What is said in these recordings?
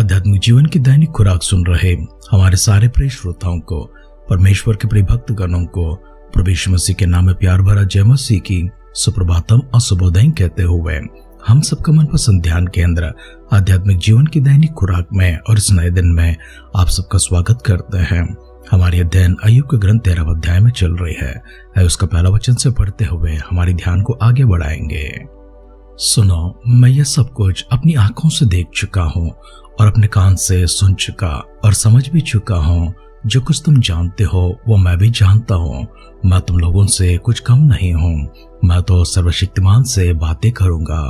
आध्यात्मिक जीवन की दैनिक खुराक सुन रहे हमारे सारे प्रिय श्रोताओं को, परमेश्वर के प्रिय भक्तगणों को प्रभु यीशु मसीह के नाम में प्यार भरा जय मसीह की सुप्रभातम और शुभोदय कहते हुए हम सबका मनपसंद ध्यान केंद्र आध्यात्मिक जीवन की दैनिक खुराक में और इस नए दिन में आप सबका स्वागत करते हैं। हमारी अध्ययन अय्यूब के ग्रंथ 13 अध्याय में चल रही है। उसका पहला वचन से पढ़ते हुए हमारी ध्यान को आगे बढ़ाएंगे। सुनो, मैं यह सब कुछ अपनी आंखों से देख चुका हूँ और अपने कान से सुन चुका और समझ भी चुका हूँ। जो कुछ तुम जानते हो वो मैं भी जानता हूँ। मैं तुम लोगों से कुछ कम नहीं हूँ। मैं तो सर्वशक्तिमान से बातें करूंगा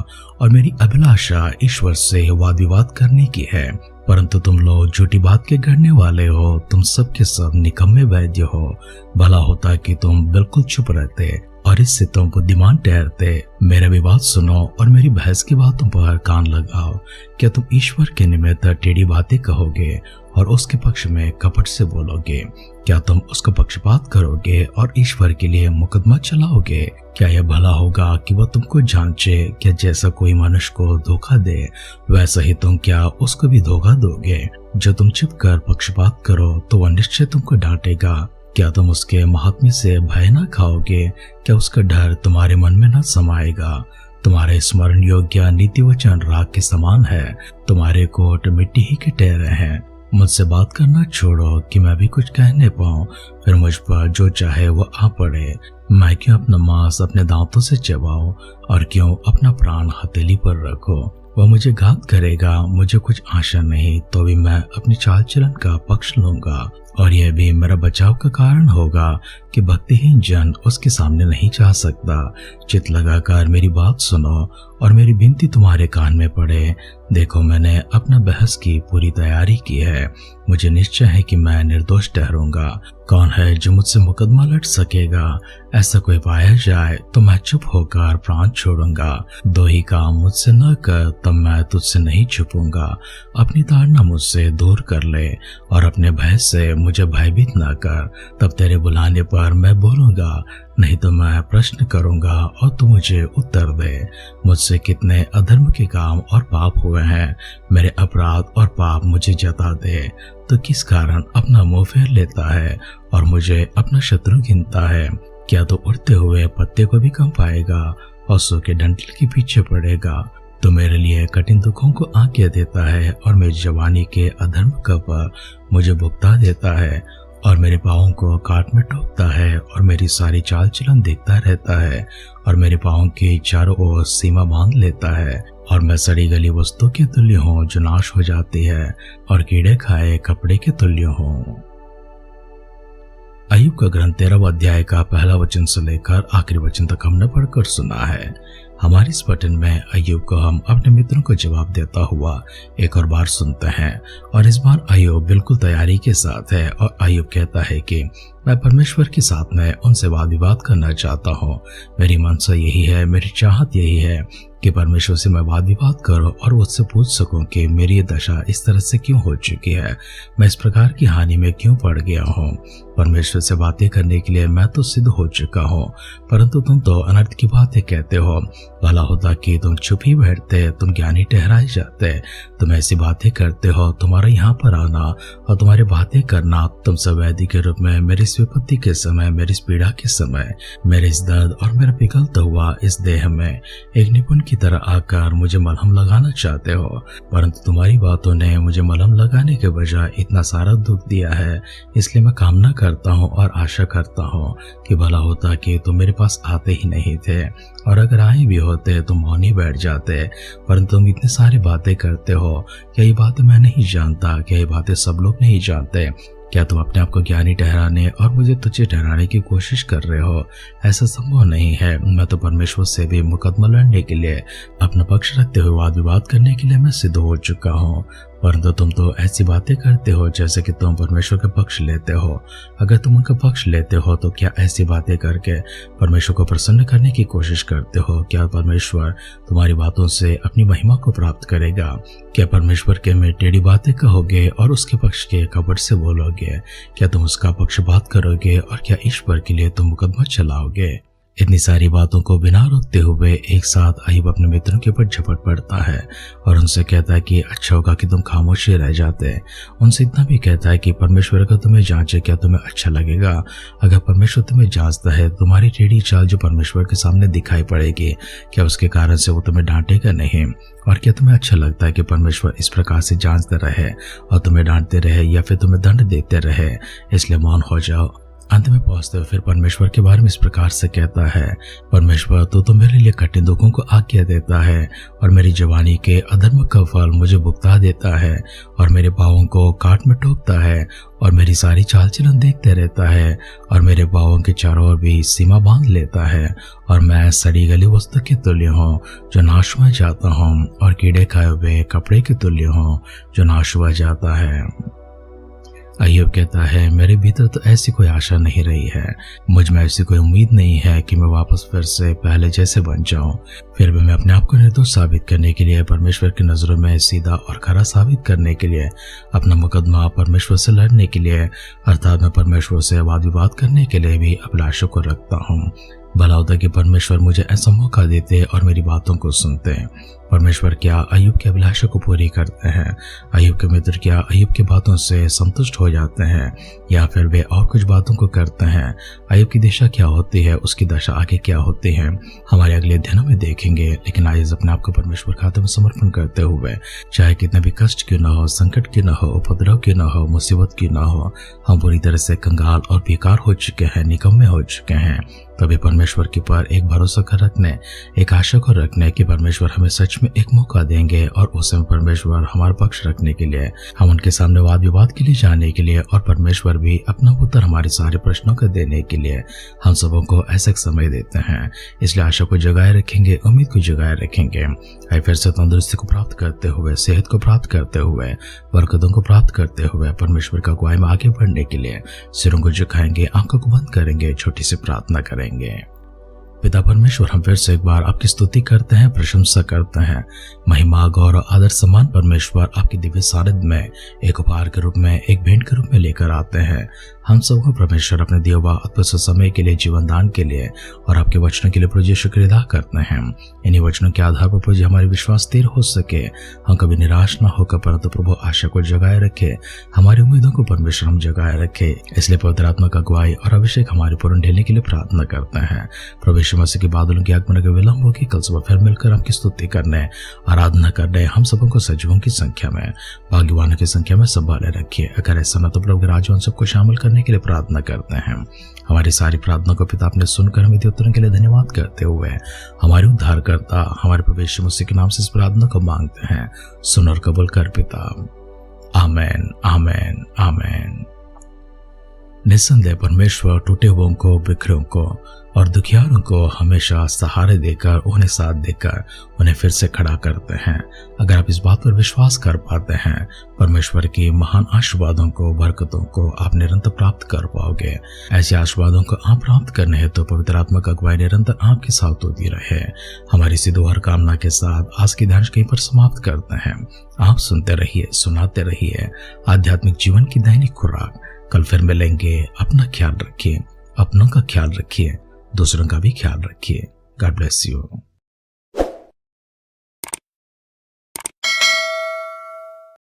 और मेरी अभिलाषा ईश्वर से वाद विवाद करने की है, परंतु तुम लोग झूठी बात के गढ़ने वाले हो। तुम सब के सब निकम्मे वैद्य हो। भला होता कि तुम बिल्कुल चुप रहते और इससे तुम बुद्धिमान ठहरते। मेरा विवाद सुनो और मेरी बहस की बातों पर कान लगाओ। क्या तुम ईश्वर के निमित्त टेढ़ी बातें कहोगे और उसके पक्ष में कपट से बोलोगे? क्या तुम उसका पक्षपात करोगे और ईश्वर के लिए मुकदमा चलाओगे? क्या यह भला होगा कि वह तुमको जांचे? क्या जैसा कोई मनुष्य को धोखा दे वैसा ही तुम क्या उसको भी धोखा दोगे? जो तुम छिप कर पक्षपात करो तो वह निश्चय तुमको डांटेगा। क्या तुम उसके महात्म्य से भय न खाओगे? क्या उसका डर तुम्हारे मन में न समाएगा? तुम्हारे स्मरण योग्य नीति वचन राख के समान है। तुम्हारे कोट मिट्टी ही के ठहरे हैं। मुझसे बात करना छोड़ो कि मैं भी कुछ कहने पाऊं, फिर मुझ पर जो चाहे वो आ पड़े। मैं क्यों अपना मांस अपने दांतों से चबाऊं और क्यों अपना प्राण हथेली पर रखो? वह मुझे घात करेगा, मुझे कुछ आशा नहीं, तो भी मैं अपनी चाल चलन का पक्ष लूंगा और यह भी मेरा बचाव का कारण होगा कि भक्तिहीन जन उसके सामने नहीं जा सकता। चित लगाकर मेरी बात सुनो और मेरी विनती तुम्हारे कान में पड़े। देखो, मैंने अपना बहस की पूरी तैयारी की है। मुझे निश्चय है कि मैं निर्दोष ठहरूंगा। कौन है जो मुझसे मुकदमा लड़ सकेगा? ऐसा कोई पाया जाए तो मैं चुप होकर प्राण छोड़ूंगा। दो ही काम मुझसे न कर, तब मैं तुझसे नहीं छुपूंगा। अपनी ताड़ना मुझसे दूर कर ले और अपने भय से मुझे भयभीत न कर। तब तेरे बुलाने पर मैं बोलूंगा, नहीं तो मैं प्रश्न करूंगा और तू मुझे उत्तर दे। मुझसे कितने अधर्म के काम और पाप हुए हैं। मेरे अपराध और पाप मुझे जता दे। तो किस कारण अपना मुंह फेर लेता है और मुझे अपना शत्रु गिनता है? क्या तो उड़ते हुए पत्ते को भी कम पाएगा और सूखे डंठल के पीछे पड़ेगा? तो मेरे लिए कठिन दुखों को आज्ञा देता है और मेरी जवानी के अधर्म का पर मुझे भुगता देता है और मेरे पाँवों को काट में ठोकता है और मेरी सारी चाल चलन देखता रहता है और मेरे पाँवों की चारों ओर सीमा बांध लेता है और मैं सड़ी गली वस्तु के तुल्य हूँ जो नाश हो जाती है और कीड़े खाए कपड़े के तुल्य हूँ। अय्यूब का ग्रंथ 13 अध्याय का पहला वचन से लेकर आखिरी वचन तक हमने पढ़कर सुना है। हमारी इस पठन में अय्यूब को हम अपने मित्रों को जवाब देता हुआ एक और बार सुनते हैं और इस बार अय्यूब बिल्कुल तैयारी के साथ है और अय्यूब कहता है कि मैं परमेश्वर के साथ में उनसे वाद विवाद करना चाहता हूँ। मेरी मनसा यही है, मेरी चाहत यही है कि परमेश्वर से मैं वाद विवाद करूं और उससे पूछ सकूं कि मेरी ये दशा इस तरह से क्यों हो चुकी है, मैं इस प्रकार की हानि में क्यों पड़ गया हूँ। परमेश्वर से बातें करने के लिए मैं तो सिद्ध हो चुका हूँ, परंतु तुम तो अनर्थ की बातें कहते हो। भला होता कि तुम चुप ही बैठते, तुम ज्ञानी ठहराए जाते। तुम ऐसी बातें करते हो, तुम्हारा यहाँ पर आना और तुम्हारी बातें करना, तुम सब वैद्य के रूप में मेरी इस विपत्ति के समय, मेरी इस पीड़ा के समय, मेरे इस दर्द और मेरा पिघलता हुआ इस देह में एक निपुण की तरह आकर मुझे मलहम लगाना चाहते हो, परंतु तुम्हारी बातों ने मुझे मलहम लगाने के बजाय इतना सारा दुख दिया है। इसलिए मैं कामना करता हूँ और आशा करता हूँ कि भला होता कि तुम मेरे पास आते ही नहीं थे, और अगर आए भी होते तो मौन ही बैठ जाते। परंतु तुम इतनी सारी बातें करते हो। क्या ये बातें मैं नहीं जानता? क्या ये बातें सब लोग नहीं जानते? क्या तुम अपने आप को ज्ञानी ठहराने और मुझे तुझे ठहराने की कोशिश कर रहे हो? ऐसा संभव नहीं है। मैं तो परमेश्वर से भी मुकदमा लड़ने के लिए, अपना पक्ष रखते हुए वाद विवाद करने के लिए मैं सिद्ध हो चुका हूँ, परंतु तुम तो ऐसी बातें करते हो जैसे कि तुम परमेश्वर का पक्ष लेते हो। अगर तुम उनका पक्ष लेते हो तो क्या ऐसी बातें करके परमेश्वर को प्रसन्न करने की कोशिश करते हो? क्या परमेश्वर तुम्हारी बातों से अपनी महिमा को प्राप्त करेगा? क्या परमेश्वर के में टेढ़ी बातें कहोगे और उसके पक्ष के कपट से बोलोगे? क्या तुम उसका पक्षपात करोगे और क्या ईश्वर के लिए तुम मुकदमा चलाओगे? इतनी सारी बातों को बिना रोकते हुए एक साथ अय्यूब अपने मित्रों के ऊपर झपट पड़ता है और उनसे कहता है कि अच्छा होगा कि तुम खामोशी रह जाते। उनसे इतना भी कहता है कि परमेश्वर अगर तुम्हें जांचे क्या तुम्हें अच्छा लगेगा? अगर परमेश्वर तुम्हें जांचता है, तुम्हारी टेढ़ी चाल जो परमेश्वर के सामने दिखाई पड़ेगी, क्या उसके कारण से वो तुम्हें डांटेगा नहीं? और क्या तुम्हें अच्छा लगता है कि परमेश्वर इस प्रकार से जांचते रहे और तुम्हें डांटते रहे या फिर तुम्हें दंड देते रहे? इसलिए मौन हो जाओ। अंत में पहुंचते हुए फिर परमेश्वर के बारे में इस प्रकार से कहता है, परमेश्वर तो मेरे लिए कठिन दुखों को आज्ञा देता है और मेरी जवानी के अधर्म का फल मुझे भुगता देता है और मेरे पाँवों को काट में ठोकता है और मेरी सारी चाल चलन देखते रहता है और मेरे पाँवों के चारों ओर भी सीमा बांध लेता है और मैं सड़ी गली वस्तु के तुल्य हूँ जो नाश हुआ जाता हूँ और कीड़े खाए हुए कपड़े के तुल्य हूँ जो नाश हुआ जाता है। अय्यूब कहता है, मेरे भीतर तो ऐसी कोई आशा नहीं रही है, मुझ में ऐसी कोई उम्मीद नहीं है कि मैं वापस फिर से पहले जैसे बन जाऊं। फिर भी मैं अपने आप को निर्दोष साबित करने के लिए, परमेश्वर की नज़रों में सीधा और खरा साबित करने के लिए, अपना मुकदमा परमेश्वर से लड़ने के लिए, अर्थात मैं परमेश्वर से वाद विवाद करने के लिए भी अभिलाषा को रखता हूँ। भला होता कि परमेश्वर मुझे ऐसा मौका देते और मेरी बातों को सुनते। परमेश्वर क्या अय्यूब की अभिलाषा को पूरी करते हैं? अय्यूब के मित्र क्या अय्यूब की बातों से संतुष्ट हो जाते हैं या फिर वे और कुछ बातों को करते हैं? अय्यूब की दिशा क्या होती है, उसकी दशा आगे क्या होती है, हमारे अगले अध्ययनों में देखेंगे। लेकिन आज अपने आप को परमेश्वर खाते में समर्पण करते हुए, चाहे कितना भी कष्ट क्यों न हो, संकट क्यों न हो, उपद्रव क्यों न हो, मुसीबत क्यों न हो, हम पूरी तरह से कंगाल और बेकार हो चुके हैं, निकम्मे हो चुके हैं, तभी परमेश्वर के पर एक भरोसा कर रखने, एक आशा को रखने कि परमेश्वर हमें सच में एक मौका देंगे और उस समय परमेश्वर हमारे पक्ष रखने के लिए, हम उनके सामने वाद विवाद के लिए जाने के लिए और परमेश्वर भी अपना उत्तर हमारे सारे प्रश्नों का देने के लिए हम सबों को ऐसा समय देते हैं। इसलिए आशा को जगाए रखेंगे, उम्मीद को जगाए रखेंगे। आइए फिर से तंदुरुस्ती को प्राप्त करते हुए, सेहत को प्राप्त करते हुए, बरकतों को प्राप्त करते हुए परमेश्वर का अगुवाई में आगे बढ़ने के लिए सिरों को झुकाएंगे, आंखों को बंद करेंगे, छोटी सी प्रार्थना करेंगे। पिता परमेश्वर, हम फिर से एक बार आपकी स्तुति करते हैं, प्रशंसा करते हैं। महिमा, गौरव, आदर, सम्मान परमेश्वर आपकी दिव्य सानिध्य में एक उपहार के रूप में, एक भेंट के रूप में लेकर आते हैं। हम सबको परमेश्वर अपने दिए हुए अद्भुत समय के लिए, जीवन दान के लिए और आपके वचनों के लिए प्रभु जी शुक्रिया अदा करते हैं। इन्हीं वचनों के आधार पर प्रभु जी हमारे विश्वास स्थिर हो सके, हम कभी निराश ना होकर परंतु प्रभु आशा को जगाए रखे, हमारी उम्मीदों को परमेश्वर हम जगाए रखे। इसलिए पवित्र आत्मा का अगुवाई और अभिषेक हमारे पूर्ण ढेलने के लिए प्रार्थना करते हैं। प्रभु यीशु मसीह के बादलों की आगमन के विलंब होगी, कल सुबह फिर मिलकर आपकी स्तुति करने, आराधना करने, हम सबों को सजीवों की संख्या में, भाग्यवानों की संख्या में संभाले रखिए। अगर ऐसा न तो प्रभु राजवान सबको शामिल करने के लिए प्रार्थना करते हैं। हमारी सारी प्रार्थना को पिता आपने सुनकर हमें उत्तरों के लिए धन्यवाद करते हुए हमारे उद्धारकर्ता हमारे प्रभु यीशु मसीह के नाम से इस प्रार्थना को मांगते हैं। सुन और कबूल कर पिता। आमेन, आमेन, आमेन। निस्संदेह परमेश्वर टूटे हुओं को, बिखरों को और दुखियारों को हमेशा सहारे देकर, उन्हें साथ देकर उन्हें फिर से खड़ा करते हैं। अगर आप इस बात पर विश्वास कर पाते हैं, परमेश्वर की महान आशीर्वादों को, बरकतों को आप निरंतर प्राप्त कर पाओगे। ऐसे आशीर्वादों को आप प्राप्त करने हैं तो पवित्र आत्मा का अगुवाई निरंतर आपके साथ होती रहे। हमारी सी हर कामना के साथ आज की ध्यान कहीं पर समाप्त करते हैं। आप सुनते रहिए, सुनाते रहिए आध्यात्मिक जीवन की दैनिक खुराक। कल फिर मिलेंगे। अपना ख्याल रखिए, अपनों का ख्याल रखिए, दूसरों का भी ख्याल रखिए। God bless you.